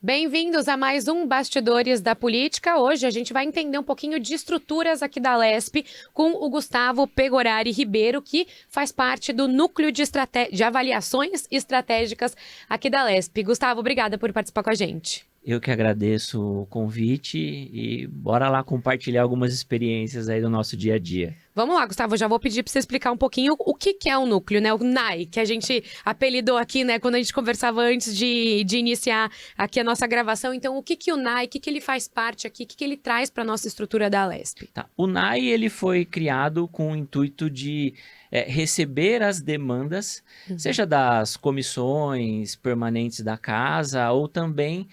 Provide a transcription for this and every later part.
Bem-vindos a mais um Bastidores da Política. Hoje a gente vai entender um pouquinho de estruturas aqui da Alesp com o Gustavo Pegorari Ribeiro, que faz parte do núcleo de avaliações estratégicas aqui da Alesp. Gustavo, obrigada por participar com a gente. Eu que agradeço o convite e bora lá compartilhar algumas experiências aí do nosso dia a dia. Vamos lá, Gustavo, eu já vou pedir para você explicar um pouquinho o que é o núcleo, né? O NAI, que a gente apelidou aqui, né? Quando a gente conversava antes de iniciar aqui a nossa gravação. Então, o que o NAI, o que ele faz parte aqui, o que ele traz para a nossa estrutura da Alesp? Tá. O NAI, ele foi criado com o intuito de receber as demandas, seja das comissões permanentes da casa ou também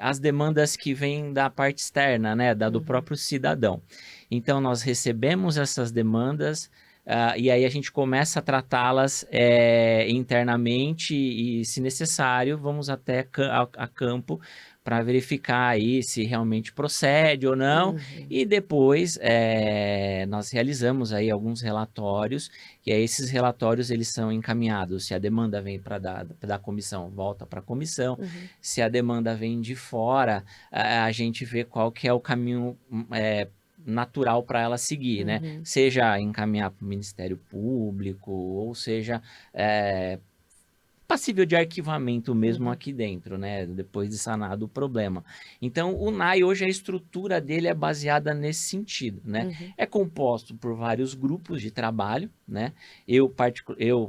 as demandas que vêm da parte externa, né? Do próprio cidadão. Então, nós recebemos essas demandas e aí a gente começa a tratá-las internamente e, se necessário, vamos até a campo para verificar aí se realmente procede ou não. E depois nós realizamos aí alguns relatórios, e aí esses relatórios eles são encaminhados. Se a demanda vem da comissão, volta para a comissão. Se a demanda vem de fora, a gente vê qual que é o caminho natural para ela seguir, né? Seja encaminhar para o Ministério Público, ou seja passível de arquivamento mesmo aqui dentro, né? Depois de sanado o problema. Então, o NAI hoje, a estrutura dele é baseada nesse sentido, né? É composto por vários grupos de trabalho, né? Eu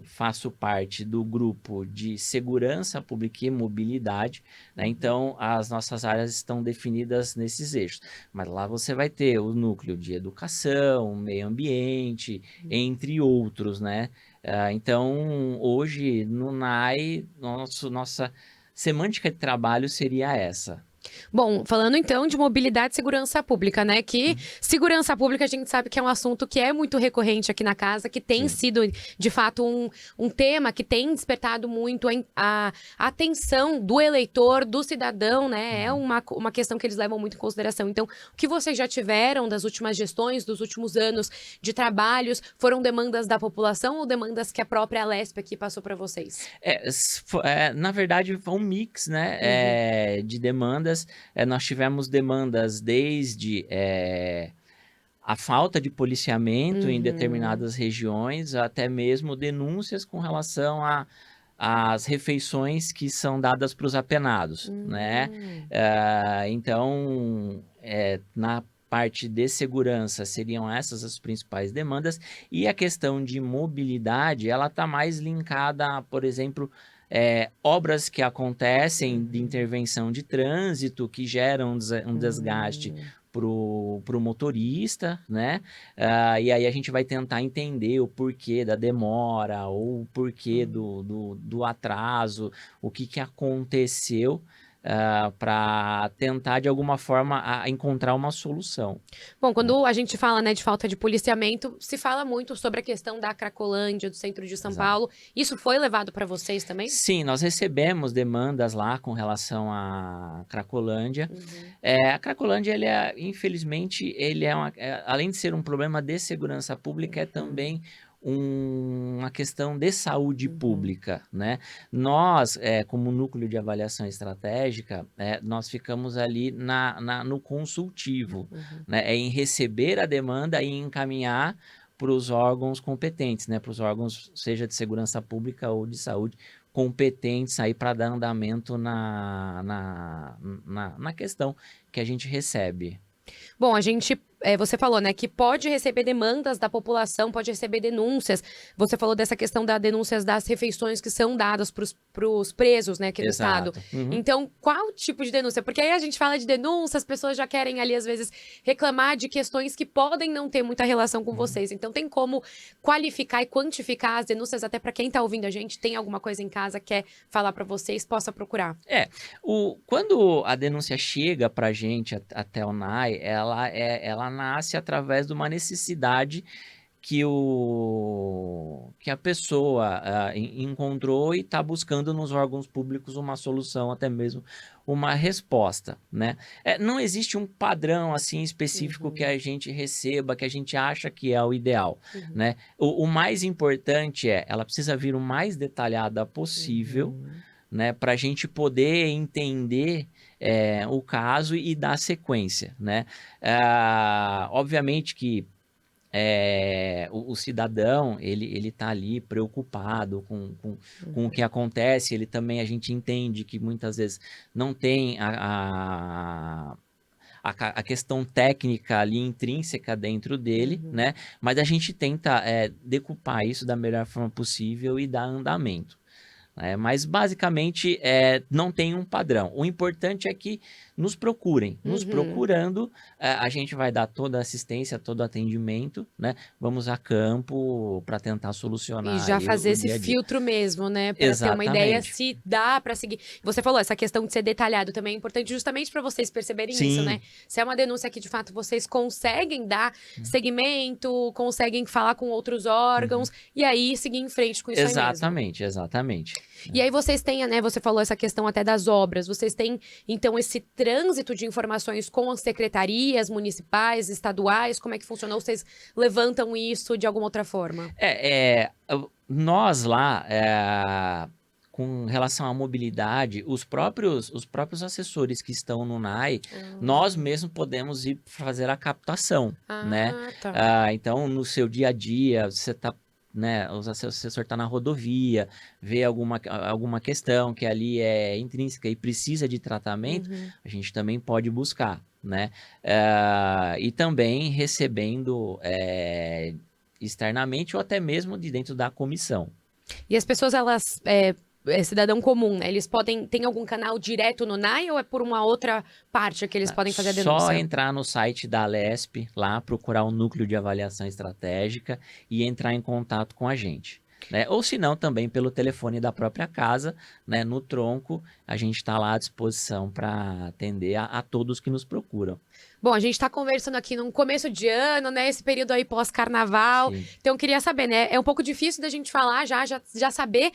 faço parte do grupo de segurança pública e mobilidade, né? Então, as nossas áreas estão definidas nesses eixos. Mas lá você vai ter o núcleo de educação, meio ambiente, entre outros, né? Então, hoje, no NAI, nossa semântica de trabalho seria essa. Bom, falando então de mobilidade e segurança pública, né? Que segurança pública a gente sabe que é um assunto que é muito recorrente aqui na casa, que tem sido, de fato, um tema que tem despertado muito a atenção do eleitor, do cidadão, né? É uma questão que eles levam muito em consideração. Então, o que vocês já tiveram das últimas gestões, dos últimos anos de trabalhos, foram demandas da população ou demandas que a própria Alesp aqui passou para vocês? Na verdade, foi um mix, né, de demandas. Nós tivemos demandas desde a falta de policiamento em determinadas regiões, até mesmo denúncias com relação às refeições que são dadas para os apenados, né? Então, na parte de segurança, seriam essas as principais demandas, e a questão de mobilidade, ela está mais linkada, por exemplo, obras que acontecem de intervenção de trânsito, que geram um desgaste para o motorista, né? E aí a gente vai tentar entender o porquê da demora, ou o porquê do atraso, o que aconteceu, para tentar, de alguma forma, encontrar uma solução. Bom, quando a gente fala, né, de falta de policiamento, se fala muito sobre a questão da Cracolândia, do centro de São Paulo. Isso foi levado para vocês também? Sim, nós recebemos demandas lá com relação à Cracolândia. A Cracolândia, infelizmente, além de ser um problema de segurança pública, é também uma questão de saúde pública, né? Nós, como núcleo de avaliação estratégica, nós ficamos ali no consultivo, né? Em receber a demanda e encaminhar para os órgãos competentes, né? Para os órgãos, seja de segurança pública ou de saúde, competentes aí para dar andamento na questão que a gente recebe. Bom, você falou, né, que pode receber demandas da população, pode receber denúncias. Você falou dessa questão das denúncias das refeições que são dadas para os presos, né, aqui no estado. Então, qual tipo de denúncia? Porque aí a gente fala de denúncia, as pessoas já querem ali, às vezes, reclamar de questões que podem não ter muita relação com vocês. Então, tem como qualificar e quantificar as denúncias, até para quem está ouvindo a gente, tem alguma coisa em casa, quer falar para vocês, possa procurar. Quando a denúncia chega para a gente até o NAI, ela nasce através de uma necessidade que a pessoa encontrou e está buscando nos órgãos públicos uma solução, até mesmo uma resposta, né? Não existe um padrão assim específico que a gente receba, que a gente acha que é o ideal, né? O mais importante ela precisa vir o mais detalhada possível, né, para a gente poder entender o caso e dar sequência, né? Obviamente que o cidadão, ele tá ali preocupado com o que acontece, ele também, a gente entende que muitas vezes não tem a questão técnica ali intrínseca dentro dele, né? Mas a gente tenta decupar isso da melhor forma possível e dar andamento. Mas basicamente não tem um padrão. O importante é que nos procurem. Nos procurando, a gente vai dar toda a assistência, todo o atendimento, né? Vamos a campo para tentar solucionar E já fazer o esse dia a dia. filtro mesmo, né? Para ter uma ideia Exatamente. se dá para seguir. Você falou, essa questão de ser detalhado também é importante justamente para vocês perceberem isso, né? Sim. Se é uma denúncia que de fato vocês conseguem dar seguimento, conseguem falar com outros órgãos e aí seguir em frente com isso aí mesmo. Exatamente, exatamente. E aí vocês têm, né, você falou essa questão até das obras, vocês têm, então, esse trânsito de informações com as secretarias municipais, estaduais, como é que funciona? Ou vocês levantam isso de alguma outra forma? Nós lá, com relação à mobilidade, os próprios assessores que estão no NAI, nós mesmos podemos ir fazer a captação, né? Tá. Então, no seu dia a dia, você está, né, o assessor está na rodovia, vê alguma questão que ali é intrínseca e precisa de tratamento, a gente também pode buscar, né? E também recebendo externamente ou até mesmo de dentro da comissão. E as pessoas, elas, cidadão comum, né? Eles podem, tem algum canal direto no NAI ou é por uma outra parte que eles podem fazer a denúncia? Só entrar no site da Alesp, lá procurar o Núcleo de Avaliação Estratégica e entrar em contato com a gente. Né? Ou se não, também pelo telefone da própria casa, né? No tronco, a gente está lá à disposição para atender a todos que nos procuram. Bom, a gente está conversando aqui num começo de ano, né? Esse período aí pós-carnaval. Sim. Então, eu queria saber, né? É um pouco difícil da gente falar, já saber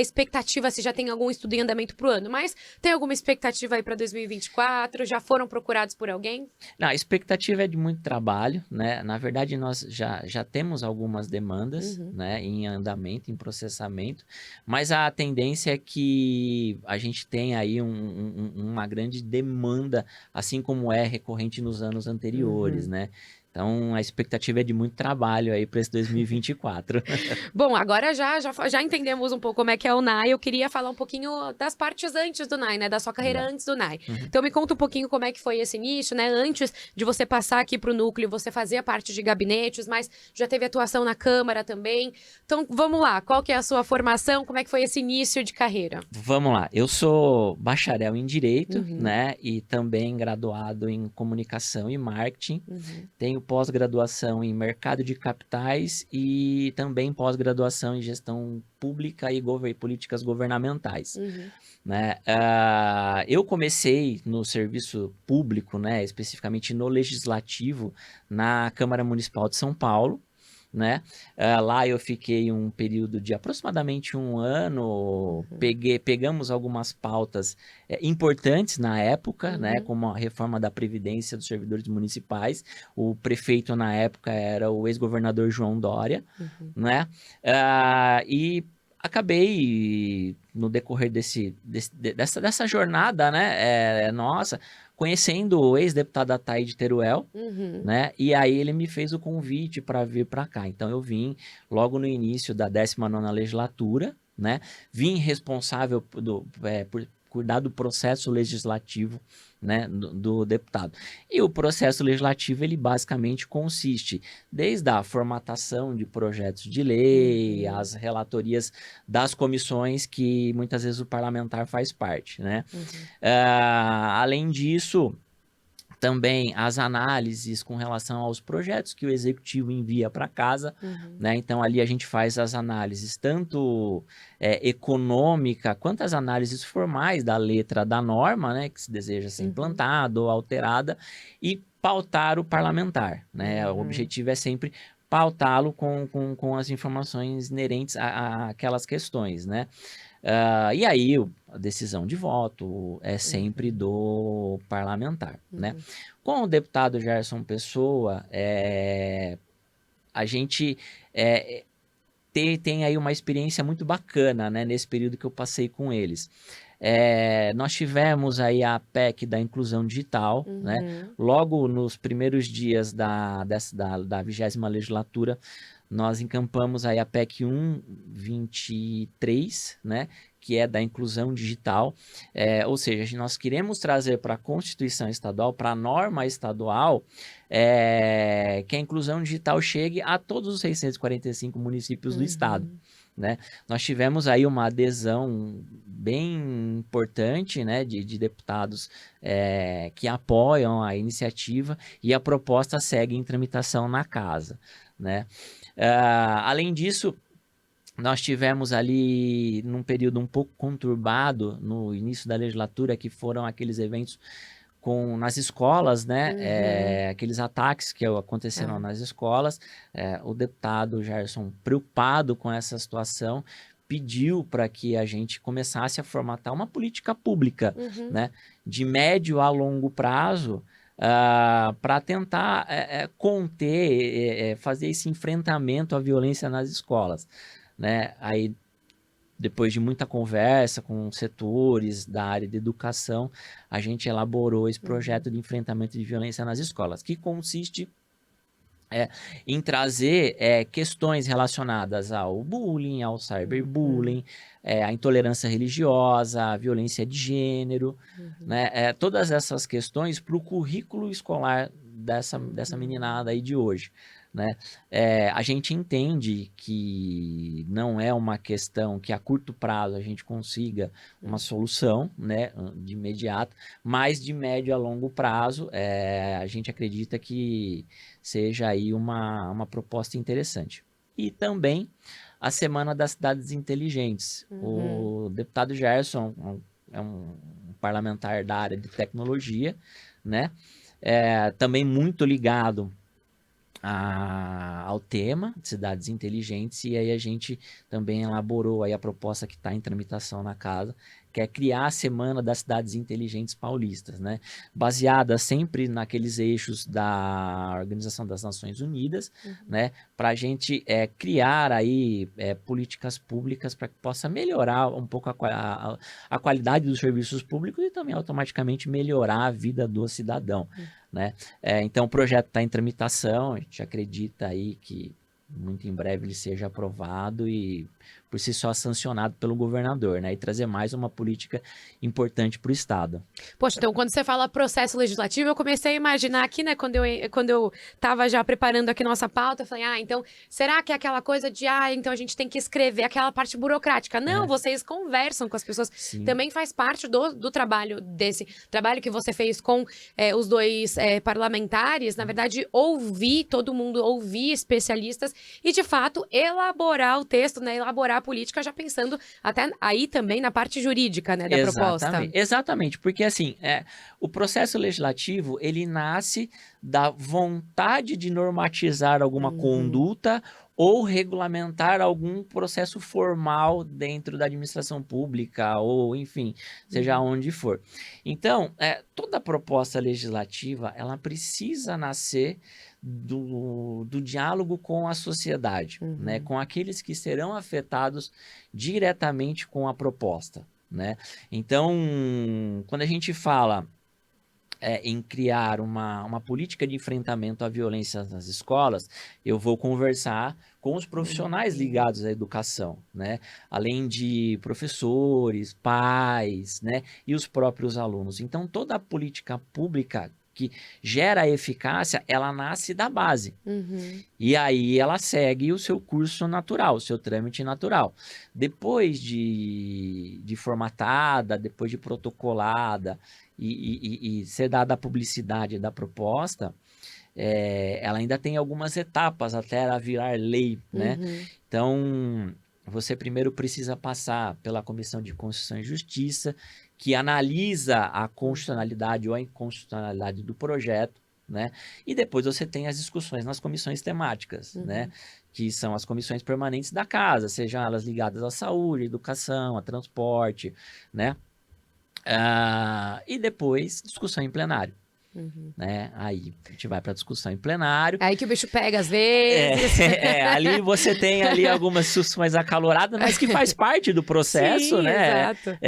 expectativa, se já tem algum estudo em andamento pro ano. Mas tem alguma expectativa aí para 2024? Já foram procurados por alguém? Não, a expectativa é de muito trabalho, né? Na verdade, nós já temos algumas demandas, né? Em andamento, em processamento. Mas a tendência é que a gente tenha aí uma grande demanda, assim como é recorrente nos anos anteriores, né? Então, a expectativa é de muito trabalho aí para esse 2024. Bom, agora já entendemos um pouco como é que é o NAI. Eu queria falar um pouquinho das partes antes do NAI, né? Da sua carreira antes do NAI. Então, me conta um pouquinho como é que foi esse início, né? Antes de você passar aqui para o núcleo, você fazia parte de gabinetes, mas já teve atuação na Câmara também. Então, vamos lá. Qual que é a sua formação? Como é que foi esse início de carreira? Vamos lá. Eu sou bacharel em Direito, né? E também graduado em Comunicação e Marketing. Tenho pós-graduação em Mercado de Capitais e também pós-graduação em Gestão Pública e Políticas Governamentais. Né? Eu comecei no serviço público, né? Especificamente no Legislativo, na Câmara Municipal de São Paulo. Né? Lá eu fiquei um período de aproximadamente um ano, pegamos algumas pautas importantes na época, né? Como a reforma da Previdência dos servidores municipais. O prefeito na época era o ex-governador João Dória, né? E acabei, no decorrer dessa jornada, né? Nossa, conhecendo o ex-deputado Ataíde Teruel, né? E aí ele me fez o convite para vir para cá. Então eu vim logo no início da 19ª legislatura, né? Vim responsável por cuidar do processo legislativo, né, do deputado. E o processo legislativo, ele basicamente consiste desde a formatação de projetos de lei, as relatorias das comissões que muitas vezes o parlamentar faz parte, né? Além disso, também as análises com relação aos projetos que o executivo envia para casa, né? Então ali a gente faz as análises tanto econômica quanto as análises formais da letra da norma, né? Que se deseja ser implantada ou alterada e pautar o parlamentar, né? O objetivo é sempre pautá-lo com as informações inerentes àquelas questões, né? E aí, a decisão de voto é sempre do parlamentar, né? Com o deputado Gerson Pessoa, a gente tem aí uma experiência muito bacana, né, nesse período que eu passei com eles. Nós tivemos aí a PEC da inclusão digital, né? Logo nos primeiros dias da 20ª legislatura, nós encampamos aí a PEC 123, né? Que é da inclusão digital, ou seja, nós queremos trazer para a Constituição Estadual, para a norma estadual, que a inclusão digital chegue a todos os 645 municípios do estado. Né? Nós tivemos aí uma adesão bem importante, né, de deputados que apoiam a iniciativa, e a proposta segue em tramitação na casa. Né? Além disso, nós tivemos ali, num período um pouco conturbado, no início da legislatura, que foram aqueles eventos nas escolas, né? Aqueles ataques que aconteceram nas escolas. O deputado Gerson, preocupado com essa situação, pediu para que a gente começasse a formatar uma política pública, né? De médio a longo prazo, para tentar conter, fazer esse enfrentamento à violência nas escolas. Né? Aí, depois de muita conversa com setores da área de educação, a gente elaborou esse projeto de enfrentamento de violência nas escolas, que consiste em trazer questões relacionadas ao bullying, ao cyberbullying, à intolerância religiosa, à violência de gênero, né? Todas essas questões para o currículo escolar dessa meninada aí de hoje. Né? A gente entende que não é uma questão que a curto prazo a gente consiga uma solução, né, de imediato, mas de médio a longo prazo a gente acredita que seja aí uma proposta interessante. E também a Semana das Cidades Inteligentes. O deputado Gerson é um parlamentar da área de tecnologia, né? Também muito ligado ao tema de cidades inteligentes, e aí a gente também elaborou aí a proposta que está em tramitação na casa, que é criar a Semana das Cidades Inteligentes Paulistas, né? Baseada sempre naqueles eixos da Organização das Nações Unidas, né? Para a gente criar aí políticas públicas para que possa melhorar um pouco a qualidade dos serviços públicos e também automaticamente melhorar a vida do cidadão. Né? Então o projeto está em tramitação, a gente acredita aí que muito em breve ele seja aprovado e por si só sancionado pelo governador, né? E trazer mais uma política importante para o estado. Poxa, então quando você fala processo legislativo, eu comecei a imaginar aqui, né, quando eu estava já preparando aqui nossa pauta, eu falei, então, será que é aquela coisa de, então a gente tem que escrever aquela parte burocrática? Não, vocês conversam com as pessoas. Sim. Também faz parte do trabalho, desse trabalho que você fez com os dois parlamentares, na verdade, ouvir todo mundo, ouvir especialistas e, de fato, elaborar o texto, né, elaborar a política, já pensando até aí também na parte jurídica, né, da proposta. Exatamente, porque assim, o processo legislativo, ele nasce da vontade de normatizar alguma conduta ou regulamentar algum processo formal dentro da administração pública, ou enfim, seja onde for. Então, toda proposta legislativa, ela precisa nascer do diálogo com a sociedade, né? Com aqueles que serão afetados diretamente com a proposta. Né? Então, quando a gente fala em criar uma política de enfrentamento à violência nas escolas, eu vou conversar com os profissionais ligados à educação, né? Além de professores, pais, né? E os próprios alunos. Então, toda a política pública que gera eficácia, ela nasce da base. E aí ela segue o seu curso natural, o seu trâmite natural. Depois de formatada, depois de protocolada e ser dada a publicidade da proposta, ela ainda tem algumas etapas até ela virar lei, né? Então, você primeiro precisa passar pela Comissão de Constituição e Justiça, que analisa a constitucionalidade ou a inconstitucionalidade do projeto, né? E depois você tem as discussões nas comissões temáticas, né? Que são as comissões permanentes da casa, sejam elas ligadas à saúde, à educação, a transporte, né? E depois, discussão em plenário. né? Aí a gente vai para discussão em plenário. Aí que o bicho pega às vezes. Ali você tem ali algumas discussões acaloradas, mas que faz parte do processo, Sim, né? exato.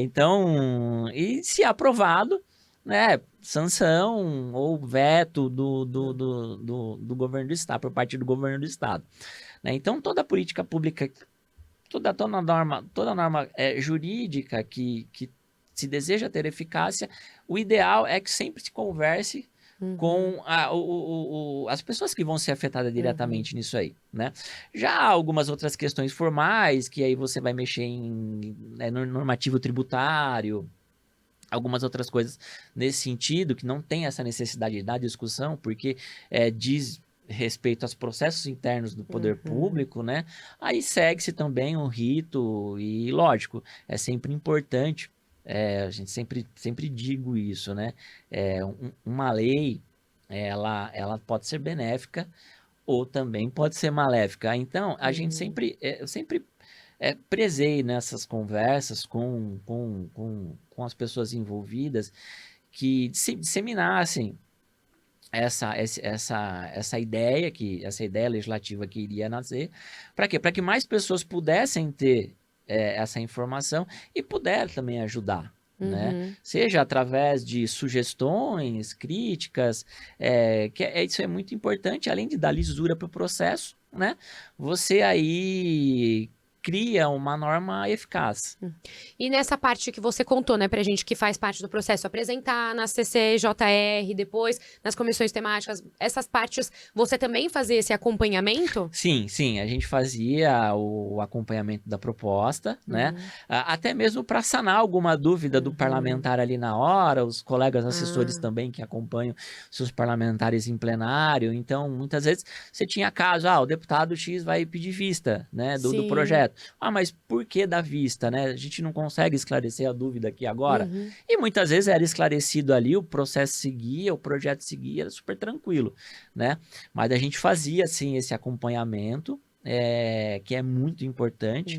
Então, e se aprovado, né? Sanção ou veto do governo do estado, por parte do governo do estado, né? Então, toda política pública, toda norma jurídica que se deseja ter eficácia, o ideal é que sempre se converse com as pessoas que vão ser afetadas diretamente nisso aí, né? Já há algumas outras questões formais, que aí você vai mexer no normativo tributário, algumas outras coisas nesse sentido, que não tem essa necessidade da discussão, porque diz respeito aos processos internos do poder público, né? Aí segue-se também um rito e, lógico, é sempre importante, a gente sempre digo isso, né? Uma lei, ela pode ser benéfica ou também pode ser maléfica. Então, a gente eu sempre prezei nessas conversas com as pessoas envolvidas que disseminassem essa ideia legislativa que iria nascer. Para quê? Para que mais pessoas pudessem ter essa informação e puder também ajudar. Né? Seja através de sugestões, críticas, isso é muito importante, além de dar lisura para o processo, né? Você aí cria uma norma eficaz. E nessa parte que você contou, né, pra gente, que faz parte do processo, apresentar na CCJR, depois nas comissões temáticas, essas partes, você também fazia esse acompanhamento? Sim, a gente fazia o acompanhamento da proposta, né? Até mesmo para sanar alguma dúvida do parlamentar ali na hora, os colegas assessores também que acompanham seus parlamentares em plenário. Então, muitas vezes você tinha caso, o deputado X vai pedir vista, né, do projeto. Mas por que da vista, né? A gente não consegue esclarecer a dúvida aqui agora. E muitas vezes era esclarecido ali, o processo seguia, o projeto seguia, era super tranquilo, né? Mas a gente fazia, assim, esse acompanhamento, que é muito importante,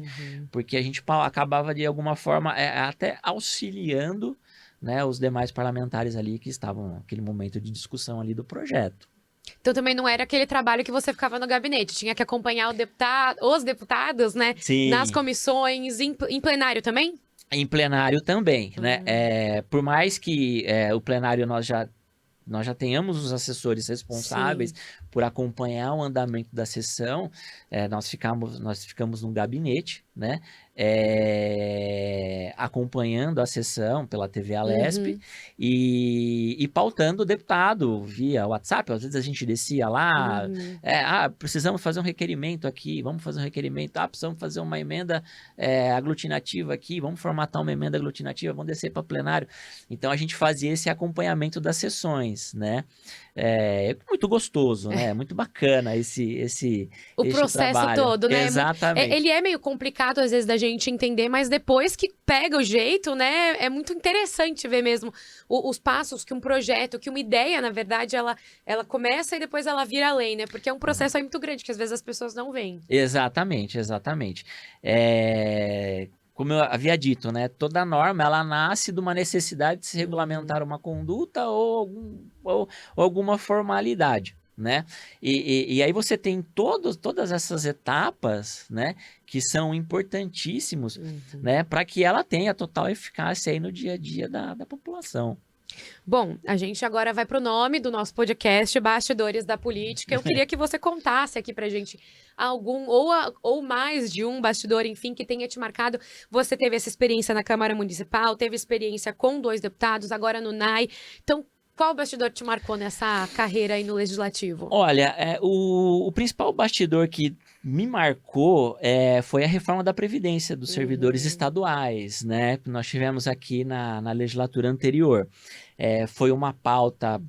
porque a gente acabava, de alguma forma, até auxiliando, né, os demais parlamentares ali que estavam naquele momento de discussão ali do projeto. Então também não era aquele trabalho que você ficava no gabinete, tinha que acompanhar os deputados, né? Sim. Nas comissões, em plenário também? Em plenário também, né? Por mais que o plenário nós já tenhamos os assessores responsáveis por acompanhar o andamento da sessão, nós ficamos no gabinete, né? Acompanhando a sessão pela TV Alesp e pautando o deputado via WhatsApp. Às vezes a gente descia lá, precisamos fazer um requerimento aqui, vamos fazer um requerimento, precisamos fazer uma emenda aglutinativa aqui, vamos formatar uma emenda aglutinativa, vamos descer para plenário. Então a gente fazia esse acompanhamento das sessões, né? É muito gostoso, né? É muito bacana esse processo trabalho. todo, né? Exatamente. Ele é meio complicado, às vezes, da gente entender, mas depois que pega o jeito, né? É muito interessante ver mesmo os passos que um projeto, que uma ideia, na verdade, ela começa e depois ela vira lei, né? Porque é um processo aí muito grande, que às vezes as pessoas não veem. Exatamente. Como eu havia dito, né? Toda norma, ela nasce de uma necessidade de se regulamentar uma conduta ou alguma formalidade, né? E aí você tem todas essas etapas, né? Que são importantíssimos, né? Para que ela tenha total eficácia aí no dia a dia da população. Bom, a gente agora vai pro nome do nosso podcast, Bastidores da Política. Eu queria que você contasse aqui pra gente algum, ou mais de um bastidor, enfim, que tenha te marcado. Você teve essa experiência na Câmara Municipal, teve experiência com 2 deputados, agora no NAI. Então, qual bastidor te marcou nessa carreira aí no Legislativo? Olha, o principal bastidor que me marcou foi a reforma da Previdência dos servidores estaduais, né? Que nós tivemos aqui na legislatura anterior. Foi uma pauta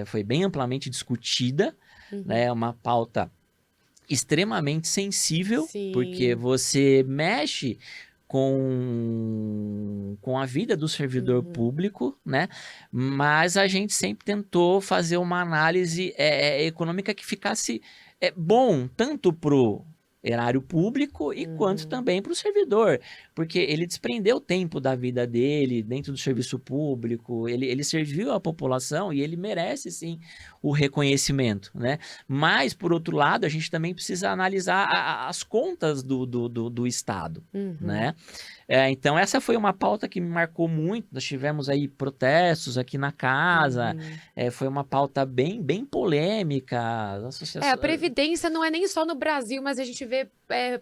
foi bem amplamente discutida, né? Uma pauta extremamente sensível, porque você mexe com a vida do servidor público, né? Mas a gente sempre tentou fazer uma análise econômica que ficasse bom tanto pro erário público e quanto também para o servidor, porque ele desprendeu tempo da vida dele dentro do serviço público, ele serviu a população e ele merece sim o reconhecimento, né? Mas, por outro lado, a gente também precisa analisar as contas do Estado, né? Então, essa foi uma pauta que me marcou muito. Nós tivemos aí protestos aqui na casa, foi uma pauta bem polêmica. A Previdência não é nem só no Brasil, mas a gente vê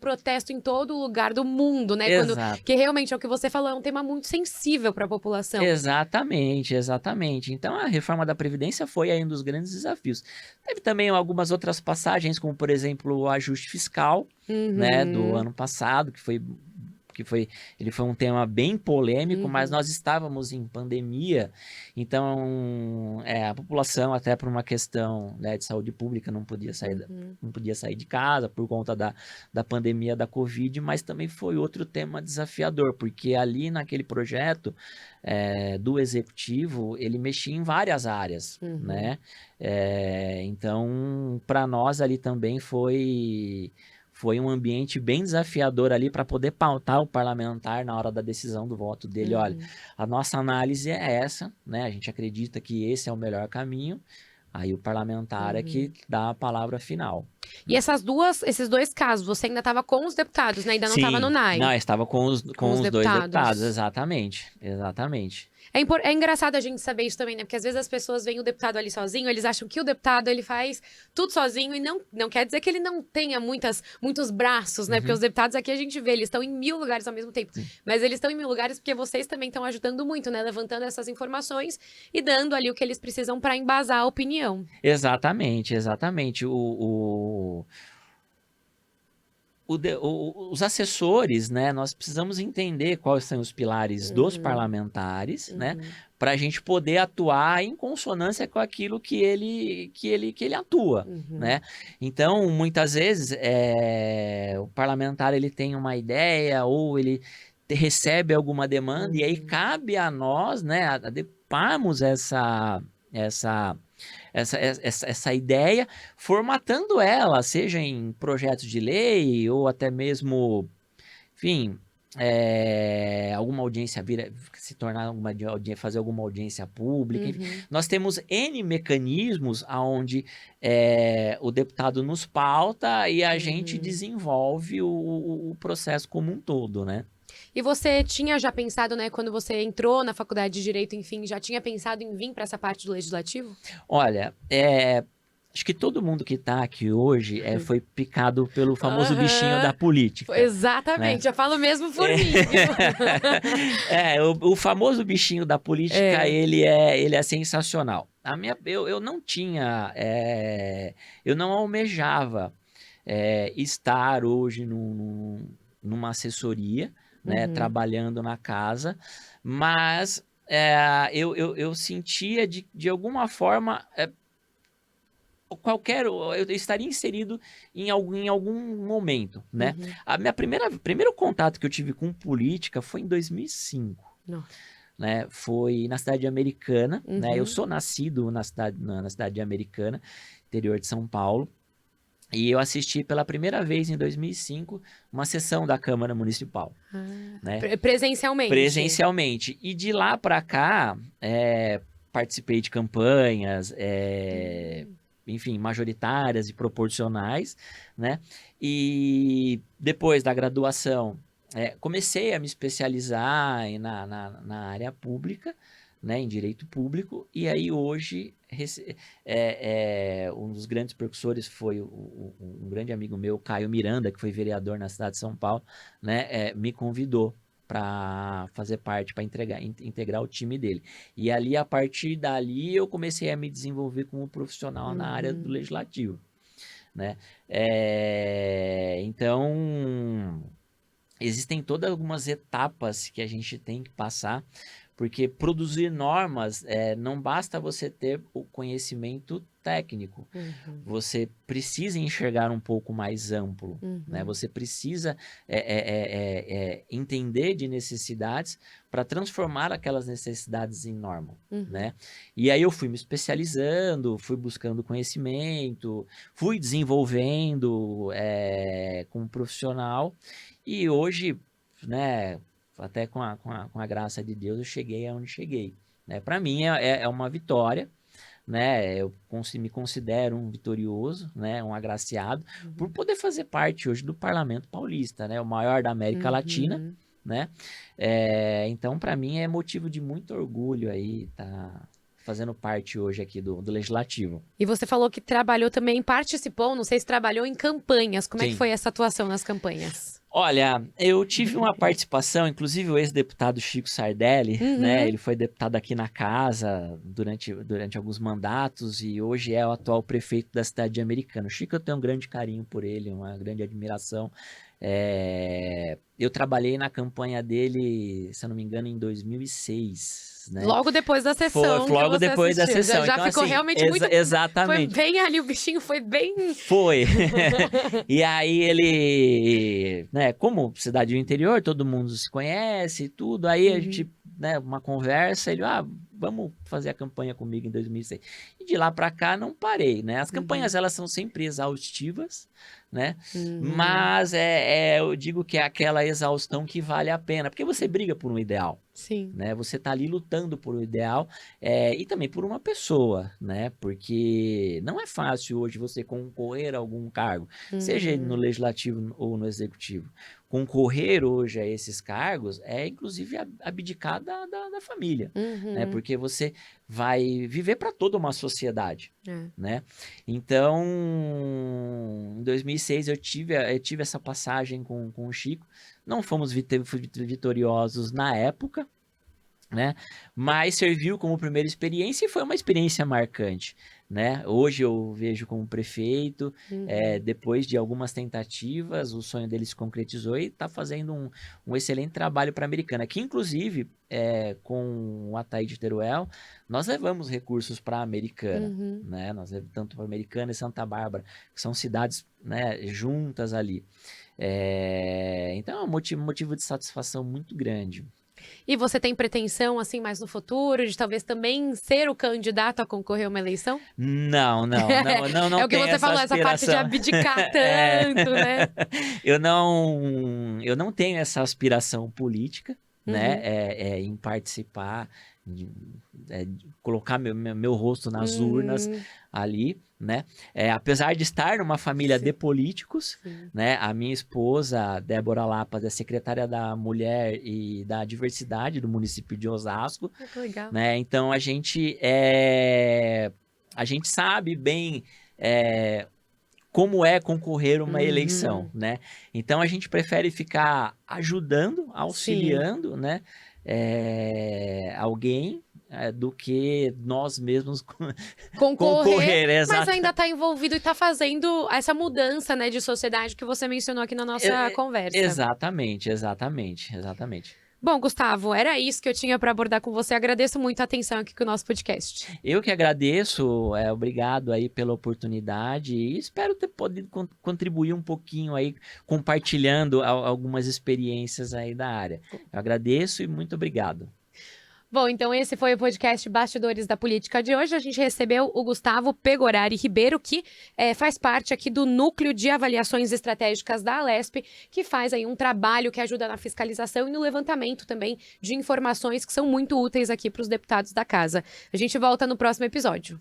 protesto em todo lugar do mundo, né? Exato. Que realmente é o que você falou, é um tema muito sensível para a população. Exatamente. Então, a reforma da Previdência foi aí um dos grandes desafios. Teve também algumas outras passagens, como, por exemplo, o ajuste fiscal, né, do ano passado, ele foi um tema bem polêmico, mas nós estávamos em pandemia, então a população, até por uma questão, né, de saúde pública, não podia sair de casa por conta da pandemia da Covid, mas também foi outro tema desafiador, porque ali naquele projeto do executivo, ele mexia em várias áreas, né? Então, para nós ali também foi um ambiente bem desafiador ali para poder pautar o parlamentar na hora da decisão do voto dele. Olha, a nossa análise é essa, né? A gente acredita que esse é o melhor caminho. Aí o parlamentar é que dá a palavra final. E esses dois casos, você ainda estava com os deputados, né? Ainda não estava no NAI. Não, estava com os dois deputados, exatamente. É engraçado a gente saber isso também, né? Porque às vezes as pessoas veem o deputado ali sozinho, eles acham que o deputado ele faz tudo sozinho e não quer dizer que ele não tenha muitos braços, né? Porque os deputados aqui a gente vê, eles estão em 1000 lugares ao mesmo tempo. Mas eles estão em 1000 lugares porque vocês também estão ajudando muito, né? Levantando essas informações e dando ali o que eles precisam para embasar a opinião. Exatamente. Os assessores, né, nós precisamos entender quais são os pilares dos parlamentares, né, para a gente poder atuar em consonância com aquilo que ele atua, né? Então, muitas vezes, o parlamentar ele tem uma ideia ou ele recebe alguma demanda e aí cabe a nós, né, adequarmos essa ideia, formatando ela, seja em projetos de lei ou até mesmo, enfim, alguma audiência se tornar fazer alguma audiência pública. Enfim, nós temos N mecanismos onde o deputado nos pauta e a gente desenvolve o processo como um todo, né? E você tinha já pensado, né, quando você entrou na faculdade de Direito, enfim, já tinha pensado em vir para essa parte do Legislativo? Olha, acho que todo mundo que está aqui hoje foi picado pelo famoso bichinho da política. Exatamente, né? Já falo mesmo por mim. O famoso bichinho da política, ele é sensacional. Eu não tinha, eu não almejava estar hoje numa assessoria, né, trabalhando na casa, mas eu sentia de alguma forma eu estaria inserido em algum momento, né? A minha primeiro contato que eu tive com política foi em 2005. Né? Foi na cidade de Americana, né? Eu sou nascido na cidade de Americana, interior de São Paulo. E eu assisti pela primeira vez em 2005 uma sessão da Câmara Municipal. Né? Presencialmente? Presencialmente. E de lá para cá, participei de campanhas, enfim, majoritárias e proporcionais, né? E depois da graduação, comecei a me especializar na área pública, né, em direito público, e aí hoje um dos grandes precursores foi um grande amigo meu, Caio Miranda, que foi vereador na cidade de São Paulo, né, me convidou para fazer parte, para integrar o time dele. E ali, a partir dali, eu comecei a me desenvolver como profissional na área do legislativo, né? Então, existem todas algumas etapas que a gente tem que passar, Porque produzir normas, não basta você ter o conhecimento técnico, você precisa enxergar um pouco mais amplo, né? Você precisa entender de necessidades para transformar aquelas necessidades em norma, né? E aí eu fui me especializando, fui buscando conhecimento, fui desenvolvendo como profissional, e hoje, né, até com a graça de Deus, eu cheguei aonde cheguei, né? Para mim é uma vitória, né? Eu me considero um vitorioso, né? Um agraciado, por poder fazer parte hoje do Parlamento Paulista, né? O maior da América Latina, né? Então, para mim, é motivo de muito orgulho aí tá fazendo parte hoje aqui do Legislativo. E você falou que trabalhou também, participou, não sei se trabalhou em campanhas. Como é que foi essa atuação nas campanhas? Olha, eu tive uma participação, inclusive o ex-deputado Chico Sardelli, né? Ele foi deputado aqui na casa durante alguns mandatos e hoje é o atual prefeito da cidade de Americana. O Chico, eu tenho um grande carinho por ele, uma grande admiração. Eu trabalhei na campanha dele, se eu não me engano, em 2006. Né? Logo depois da sessão. Foi logo depois da sessão. Já então, ficou assim, realmente muito... Exatamente. Foi bem ali, o bichinho foi bem... Foi. E aí ele, né, como cidade do interior, todo mundo se conhece e tudo, aí a gente, né, uma conversa, ele, vamos fazer a campanha comigo em 2006. E de lá para cá não parei, né? As campanhas, elas são sempre exaustivas, né? Mas eu digo que é aquela exaustão que vale a pena, porque você briga por um ideal. Sim. Né? Você tá ali lutando por um ideal e também por uma pessoa, né? Porque não é fácil hoje você concorrer a algum cargo, seja no legislativo ou no executivo. Concorrer hoje a esses cargos é, inclusive, abdicar da família, né? Porque você vai viver para toda uma sociedade, né? Então, em 2006 eu tive essa passagem com o Chico. Não fomos vitoriosos na época, né? Mas serviu como primeira experiência e foi uma experiência marcante, né? Hoje eu vejo como prefeito, depois de algumas tentativas, o sonho dele se concretizou e está fazendo um excelente trabalho para a Americana, que inclusive, com o Ataíde Teruel, nós levamos recursos para a Americana, né? Nós levamos tanto para a Americana e Santa Bárbara, que são cidades, né, juntas ali. Então é um motivo de satisfação muito grande. E você tem pretensão, assim, mais no futuro, de talvez também ser o candidato a concorrer a uma eleição? Não é o que você falou, essa parte de abdicar tanto, né? Eu não tenho essa aspiração política, né? Em participar, colocar meu rosto nas urnas ali, né? Apesar de estar numa família de políticos, né? A minha esposa, Débora Lapas, é secretária da Mulher e da Diversidade do município de Osasco. Que legal. Né? Então a gente sabe bem como é concorrer uma eleição, né? Então a gente prefere ficar ajudando, auxiliando, né? Alguém do que nós mesmos concorrer, mas ainda está envolvido e está fazendo essa mudança, né, de sociedade que você mencionou aqui na nossa conversa. Exatamente. Bom, Gustavo, era isso que eu tinha para abordar com você. Agradeço muito a atenção aqui com o nosso podcast. Eu que agradeço, obrigado aí pela oportunidade e espero ter podido contribuir um pouquinho aí, compartilhando algumas experiências aí da área. Eu agradeço e muito obrigado. Bom, então esse foi o podcast Bastidores da Política de hoje. A gente recebeu o Gustavo Pegorari Ribeiro, que faz parte aqui do Núcleo de Avaliações Estratégicas da Alesp, que faz aí um trabalho que ajuda na fiscalização e no levantamento também de informações que são muito úteis aqui para os deputados da casa. A gente volta no próximo episódio.